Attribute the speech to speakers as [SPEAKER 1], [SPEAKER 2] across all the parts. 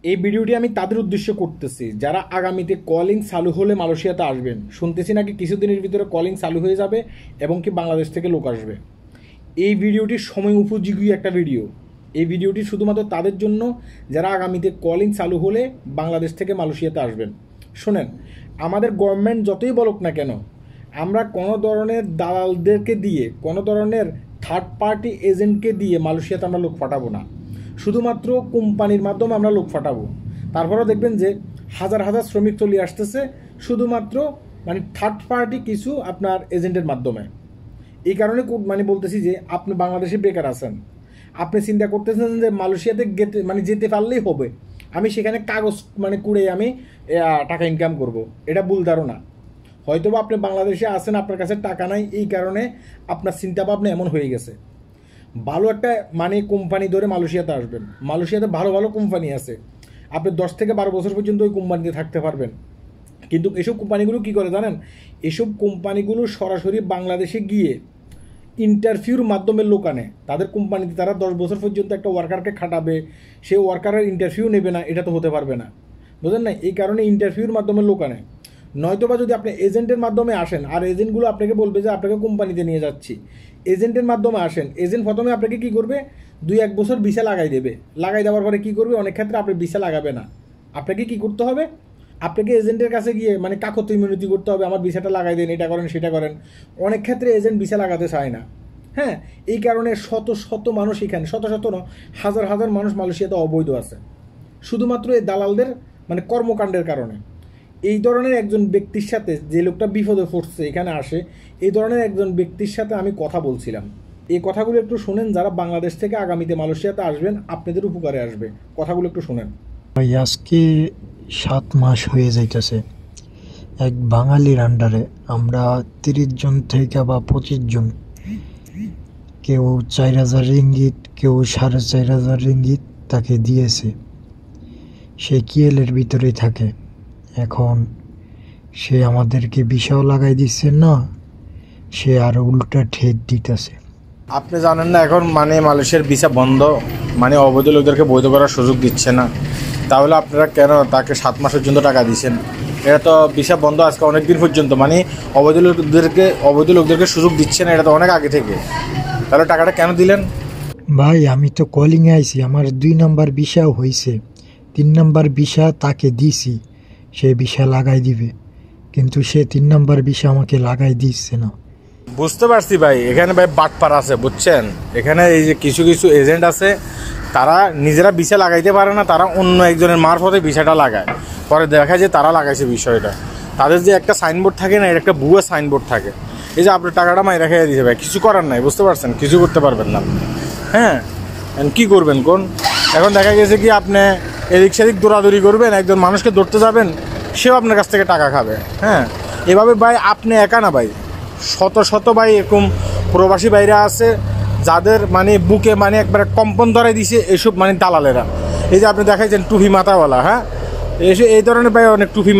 [SPEAKER 1] এই ভিডিওটি আমি তাদের উদ্দেশ্যে করতেছি যারা আগামীতে কলিং চালু হলে মালয়েশিয়াতে আসবেন। শুনতেছি নাকি কিছুদিনের ভিতরে কলিং চালু হয়ে যাবে এবং কি বাংলাদেশ থেকে লোক আসবে। এই ভিডিওটি সময় উপযোগী একটা ভিডিও। এই ভিডিওটি শুধুমাত্র তাদের জন্য যারা আগামীতে কলিং চালু হলে বাংলাদেশ থেকে মালয়েশিয়াতে আসবেন। শোনেন, আমাদের গভর্নমেন্ট যতই বলুক না কেন, আমরা কোনো ধরনের দালালদেরকে দিয়ে, কোনো ধরনের থার্ড পার্টি এজেন্টকে দিয়ে মালয়েশিয়াতে আমরা লোক পাঠাবো না। শুধুমাত্র কোম্পানির মাধ্যমে আমরা লোক পাঠাবো। তারপরেও দেখবেন যে হাজার হাজার শ্রমিক চলে আসতেছে শুধুমাত্র থার্ড পার্টি কিছু আপনার এজেন্টের মাধ্যমে। এই কারণে বলতেছি যে আপনি বাংলাদেশে বেকার আছেন, আপনি চিন্তা করতেছেন যে মালয়েশিয়াতে যেতে পারলেই হবে, আমি সেখানে কাগজ কুড়ে আমি টাকা ইনকাম করব। এটা ভুল ধারণা। হয়তোবা আপনি বাংলাদেশে আছেন, আপনার কাছে টাকা নাই, এই কারণে আপনার চিন্তাভাবনা এমন হয়ে গেছে। ভালো একটা কোম্পানি ধরে মালয়েশিয়াতে আসবেন। মালয়েশিয়াতে ভালো ভালো কোম্পানি আছে, আপনি 10 থেকে 12 বছর পর্যন্ত ওই কোম্পানিতে থাকতে পারবেন। কিন্তু এসব কোম্পানিগুলো কী করে জানেন? এসব কোম্পানিগুলো সরাসরি বাংলাদেশে গিয়ে ইন্টারভিউর মাধ্যমে লোক আনে। তাদের কোম্পানিতে তারা 10 বছর পর্যন্ত একটা ওয়ার্কারকে খাটাবে, সেই ওয়ার্কারের ইন্টারভিউ নেবে না, এটা তো হতে পারবে না, বুঝলেন না? এই কারণে ইন্টারভিউর মাধ্যমে লোক আনে। নয়তোবা যদি আপনি এজেন্টের মাধ্যমে আসেন, আর এজেন্টগুলো আপনাকে বলবে যে আপনাকে কোম্পানিতে নিয়ে যাচ্ছি, এজেন্টের মাধ্যমে আসেন, এজেন্ট প্রথমে আপনাকে কী করবে, 2-1 বছর ভিসা লাগাই দেবে। লাগাই দেওয়ার পরে কী করবে, অনেক ক্ষেত্রে আপনি ভিসা লাগাবে না। আপনাকে কী করতে হবে, আপনাকে এজেন্টের কাছে গিয়ে কাকতি মিনতি করতে হবে, আমার ভিসাটা লাগাই দেন, এটা করেন সেটা করেন। অনেক ক্ষেত্রে এজেন্ট ভিসা লাগাতে চায় না। হ্যাঁ, এই কারণে শত শত মানুষ এখানে, শত শত না, হাজার হাজার মানুষ মালয়েশিয়াতে অবৈধ আছে, শুধুমাত্র এই দালালদের কর্মকাণ্ডের কারণে। এই ধরনের একজন ব্যক্তির সাথে, যে লোকটা বিপদে পড়ছে এখানে আসে, এই ধরনের একজন ব্যক্তির সাথে আমি কথা বলছিলাম। এই কথাগুলো একটু শুনেন, যারা বাংলাদেশ থেকে আগামীতে মালয়েশিয়াতে আসবেন, আপনাদের উপকারে আসবে। কথাগুলো একটু শুনেন।
[SPEAKER 2] ভাই, আজকে 7 মাস হয়ে যাইতেছে এক বাঙালির আন্ডারে আমরা 30 জন থেকে বা 25 জন, কেউ 4000 রিঙ্গিত, কেউ 4500 রিঙ্গিত তাকে দিয়েছে। সে কিএলের ভিতরেই থাকে। এখন সে আমাদেরকে ভিসাও লাগাই দিচ্ছে না, সে আরো উল্টা ঠেট দিতেছে।
[SPEAKER 1] আপনি জানেন না এখন মালয়েশিয়ার ভিসা বন্ধ, অবৈধ লোকদেরকে বৈধ করার সুযোগ দিচ্ছে না। তাহলে আপনারা কেন তাকে 7 মাস পর্যন্ত টাকা দিচ্ছেন? এটা তো ভিসা বন্ধ আজকে অনেক দিন পর্যন্ত, অবৈধ লোকদেরকে সুযোগ দিচ্ছে না, এটা তো অনেক আগে থেকে। তাহলে টাকাটা কেন দিলেন?
[SPEAKER 2] ভাই, আমি তো কলিংয়ে আইছি, আমার 2 নাম্বার ভিসাও হয়েছে, 3 নাম্বার ভিসা তাকে দিছি, সে ভিসা লাগাই দিবে, কিন্তু সে 3 নাম্বার ভিসা আমাকে লাগাই দিচ্ছে না।
[SPEAKER 1] বুঝতে পারছি ভাই, এখানে ভাই বাটপার আছে, বুঝছেন? এখানে এই যে কিছু কিছু এজেন্ট আছে, তারা নিজেরা ভিসা লাগাইতে পারে না, তারা অন্য একজনের মারফতে ভিসাটা লাগায়, পরে দেখা যায় তারা লাগাইছে বিষয়টা। তাদের যে একটা সাইনবোর্ড থাকে না, এর একটা ভুয়া সাইনবোর্ড থাকে, এই যে আপনার টাকাটা মাই রেখে দিতে ভাই, কিছু করার নাই, বুঝতে পারছেন? কিছু করতে পারবেন না। হ্যাঁ, কি করবেন কোন? এখন দেখা গেছে কি আপনি এদিক সেদিক দৌড়াদৌড়ি করবেন, একজন মানুষকে ধরতে যাবেন, সেও আপনার কাছ থেকে টাকা খাবে। হ্যাঁ, এভাবে ভাই আপনি একা না ভাই, শত শত ভাই এরকম প্রবাসী বাইরে আছে, যাদের বুকে একবারে কম্পন ধরাই দিছে এসব দালালেরা। এই যে আপনি দেখাইছেন টুপি মাথাওয়ালা, হ্যাঁ, এই ধরনের ভাই অনেক টুপি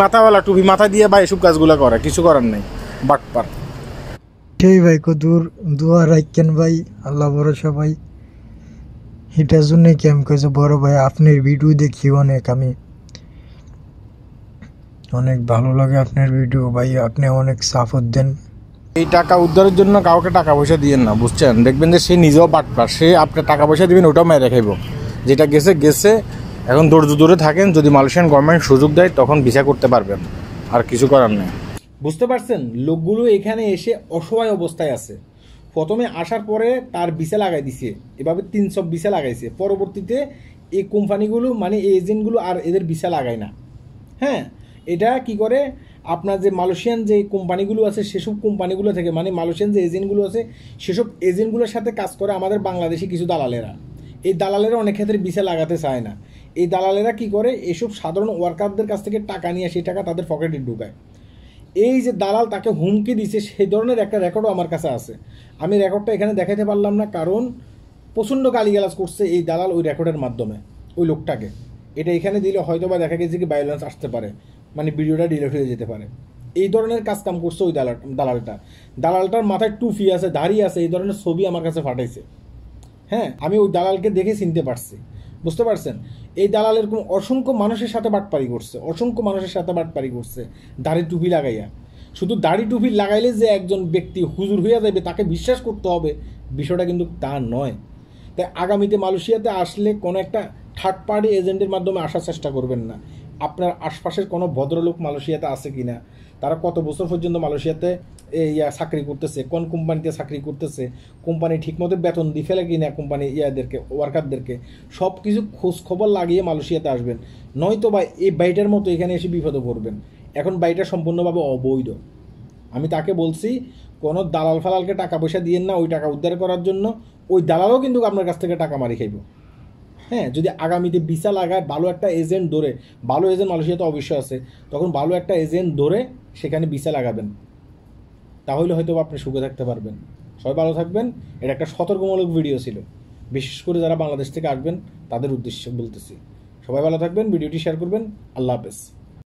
[SPEAKER 1] মাথা দিয়ে ভাই এসব কাজগুলো করে, কিছু করার নেই, বাটপার।
[SPEAKER 2] সেই ভাই, কদূর দোয়া রাখেন ভাই, আল্লাহ ভরসা ভাই। এটার জন্যই কি আমি কইছি বড় ভাই, আপনার ভিডিও দেখি আমি অনেক ভালো লাগে আপনার ভিডিও ভাই, আপনি অনেক সাপোর্ট দেন।
[SPEAKER 1] এই টাকা উদ্ধারের জন্য কাউকে টাকা পয়সা দিয়েন না, বুঝছেন? দেখবেন যে সে নিজেও বাটপার, সে আপনি টাকা পয়সা দিবেন, ওটাও মেরে খাইব। যেটা গেছে গেছে, এখন দূরে থাকেন। যদি মালয়েশিয়ান গভর্নমেন্ট সুযোগ দেয় তখন ভিসা করতে পারবেন, আর কিছু করার নেই। বুঝতে পারছেন? লোকগুলো এখানে এসে অসহায় অবস্থায় আছে। প্রথমে আসার পরে তার ভিসা লাগাই দিছে, এভাবে 300 ভিসা লাগাইছে। পরবর্তীতে এই কোম্পানিগুলো এই এজেন্টগুলো আর এদের ভিসা লাগায় না। হ্যাঁ, এটা কি করে, আপনার যে মালয়েশিয়ান যে কোম্পানিগুলো আছে, সেসব কোম্পানিগুলো থেকে মালয়েশিয়ান যে এজেন্টগুলো আছে, সেসব এজেন্টগুলোর সাথে কাজ করে আমাদের বাংলাদেশি কিছু দালালেরা। এই দালালেরা অনেক ক্ষেত্রে ভিসা লাগাতে চায় না। এই দালালেরা কি করে, এসব সাধারণ ওয়ার্কারদের কাছ থেকে টাকা নিয়ে সেই টাকা তাদের পকেটে ঢুকায়। এই যে দালাল তাকে হুমকি দিছে, সেই ধরনের একটা রেকর্ডও আমার কাছে আছে। আমি রেকর্ডটা এখানে দেখাতে পারলাম না, কারণ প্রচণ্ড গালিগালাজ করছে এই দালাল ওই রেকর্ডের মাধ্যমে ওই লোকটাকে। এটা এখানে দিলে হয়তো বা দেখা গেছে কি ভায়োলেন্স আসতে পারে, ভিডিওটা ডিলিট হয়ে যেতে পারে। এই ধরনের কাজ কাম করছে ওই দালালটার মাথায় টুপি আছে, দাড়ি আছে, এই ধরনের ছবি আমার কাছে পাঠাইছে। হ্যাঁ, আমি ওই দালালকে দেখে চিনতে পারছি, বুঝতে পারছেন? এই দালাল এরকম অসংখ্য মানুষের সাথে বাটপারি করছে, অসংখ্য মানুষের সাথে বাটপারি করছে দাড়ি টুপি লাগাইয়া। শুধু দাড়ি টুপি লাগাইলে যে একজন ব্যক্তি হুজুর হইয়া যাবে, তাকে বিশ্বাস করতে হবে, বিষয়টা কিন্তু তা নয়। তাই আগামীতে মালয়েশিয়াতে আসলে কোনো একটা থার্ড পার্টি এজেন্টের মাধ্যমে আসার চেষ্টা করবেন না। আপনার আশপাশের কোনো ভদ্রলোক মালয়েশিয়াতে আছে কি না, তারা কত বছর পর্যন্ত মালয়েশিয়াতে চাকরি করতেছে, কোন কোম্পানিতে চাকরি করতেছে, কোম্পানি ঠিকমতো বেতন দিয়ে ফেলে কি না কোম্পানি ওয়ার্কারদেরকে, সব কিছু খোঁজ খবর লাগিয়ে মালয়েশিয়াতে আসবেন। নয়তো বা এই বাড়িটার মতো এখানে এসে বিপদে পড়বেন। এখন বাড়িটা সম্পূর্ণভাবে অবৈধ। আমি তাকে বলছি কোনো দালাল ফালালকে টাকা পয়সা দিয়েন না ওই টাকা উদ্ধার করার জন্য। ওই দালালও কিন্তু আপনার কাছ থেকে টাকা মারি খাইব। হ্যাঁ, যদি আগামীতে ভিসা লাগায় ভালো একটা এজেন্ট ধরে, ভালো এজেন্ট মালয়েশিয়াতে অবশ্যই আছে, তখন ভালো একটা এজেন্ট ধরে সেখানে ভিসা লাগাবেন, তাহলে হয়তো আপনি সুখে থাকতে পারবেন। সবাই ভালো থাকবেন। এটা একটা সতর্কমূলক ভিডিও ছিল, বিশেষ করে যারা বাংলাদেশ থেকে আসবেন তাদের উদ্দেশ্যে বলতেছি। সবাই ভালো থাকবেন, ভিডিওটি শেয়ার করবেন। আল্লাহ হাফেজ।